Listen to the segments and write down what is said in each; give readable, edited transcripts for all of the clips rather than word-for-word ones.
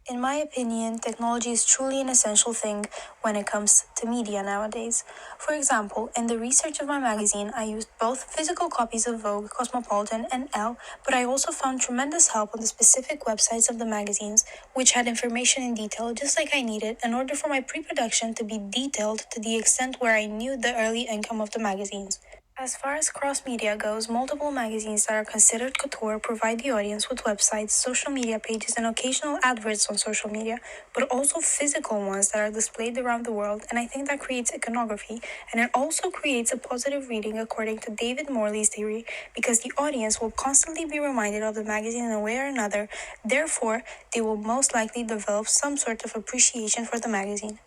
In my opinion, technology is truly an essential thing when it comes to media nowadays. For example, in the research of my magazine, I used both physical copies of Vogue, Cosmopolitan, and Elle, but I also found tremendous help on the specific websites of the magazines, which had information in detail just like I needed in order for my pre-production to be detailed to the extent where I knew the early income of the magazines. As far as cross-media goes, multiple magazines that are considered couture provide the audience with websites, social media pages, and occasional adverts on social media, but also physical ones that are displayed around the world, and I think that creates iconography, and it also creates a positive reading according to David Morley's theory, because the audience will constantly be reminded of the magazine in a way or another, therefore, they will most likely develop some sort of appreciation for the magazine.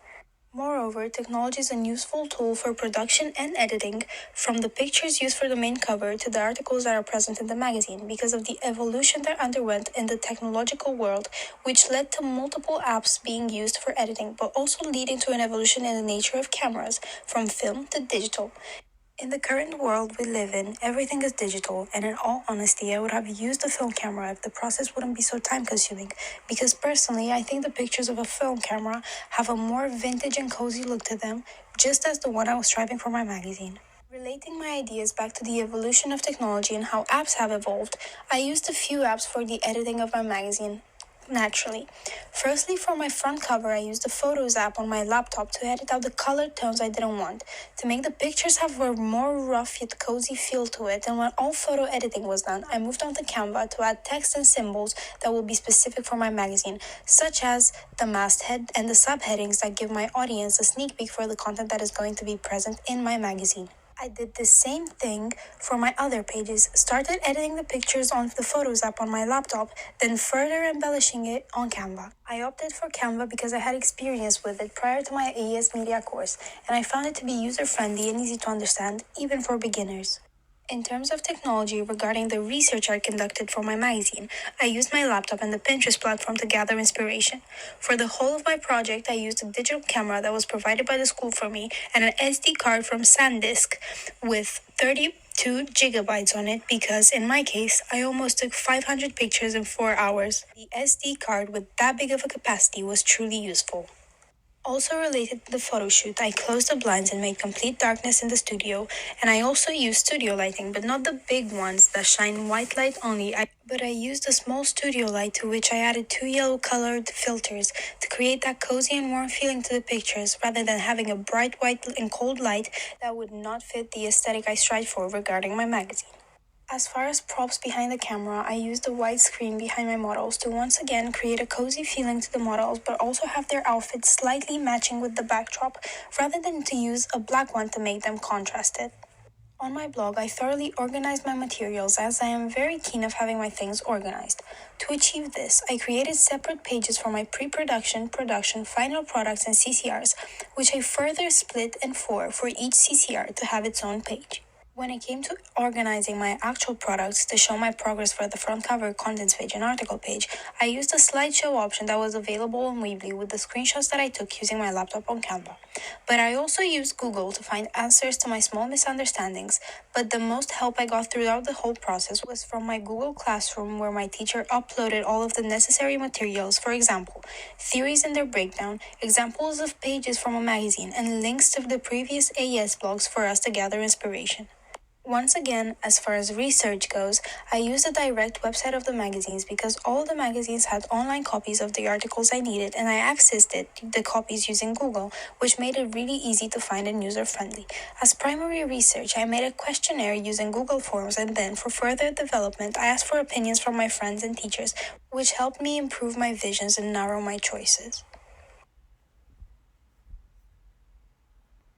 Moreover, technology is a useful tool for production and editing, from the pictures used for the main cover to the articles that are present in the magazine, because of the evolution that underwent in the technological world, which led to multiple apps being used for editing, but also leading to an evolution in the nature of cameras, from film to digital. In the current world we live in, everything is digital, and in all honesty, I would have used a film camera if the process wouldn't be so time-consuming, because personally, I think the pictures of a film camera have a more vintage and cozy look to them, just as the one I was striving for my magazine. Relating my ideas back to the evolution of technology and how apps have evolved, I used a few apps for the editing of my magazine. Naturally. Firstly, for my front cover, I used the Photos app on my laptop to edit out the colored tones I didn't want, to make the pictures have a more rough yet cozy feel to it, and when all photo editing was done, I moved on to Canva to add text and symbols that will be specific for my magazine, such as the masthead and the subheadings that give my audience a sneak peek for the content that is going to be present in my magazine. I did the same thing for my other pages, started editing the pictures on the Photos app on my laptop, then further embellishing it on Canva. I opted for Canva because I had experience with it prior to my AES Media course, and I found it to be user-friendly and easy to understand, even for beginners. In terms of technology regarding the research I conducted for my magazine, I used my laptop and the Pinterest platform to gather inspiration. For the whole of my project, I used a digital camera that was provided by the school for me and an SD card from SanDisk with 32 gigabytes on it because, in my case, I almost took 500 pictures in 4 hours. The SD card with that big of a capacity was truly useful. Also related to the photo shoot, I closed the blinds and made complete darkness in the studio, and I also used studio lighting, but not the big ones that shine white light only, but I used a small studio light to which I added 2 yellow-colored filters to create that cozy and warm feeling to the pictures, rather than having a bright white and cold light that would not fit the aesthetic I strive for regarding my magazine. As far as props behind the camera, I used a white screen behind my models to once again create a cozy feeling to the models, but also have their outfits slightly matching with the backdrop, rather than to use a black one to make them contrasted. On my blog, I thoroughly organized my materials as I am very keen of having my things organized. To achieve this, I created separate pages for my pre-production, production, final products, and CCRs, which I further split in 4 for each CCR to have its own page. When it came to organizing my actual products to show my progress for the front cover, contents page, and article page, I used a slideshow option that was available on Weebly with the screenshots that I took using my laptop on Canva. But I also used Google to find answers to my small misunderstandings, but the most help I got throughout the whole process was from my Google Classroom, where my teacher uploaded all of the necessary materials, for example, theories and their breakdown, examples of pages from a magazine, and links to the previous AES blogs for us to gather inspiration. Once again, as far as research goes, I used the direct website of the magazines because all the magazines had online copies of the articles I needed, and I accessed the copies using Google, which made it really easy to find and user-friendly. As primary research, I made a questionnaire using Google Forms, and then, for further development, I asked for opinions from my friends and teachers, which helped me improve my visions and narrow my choices.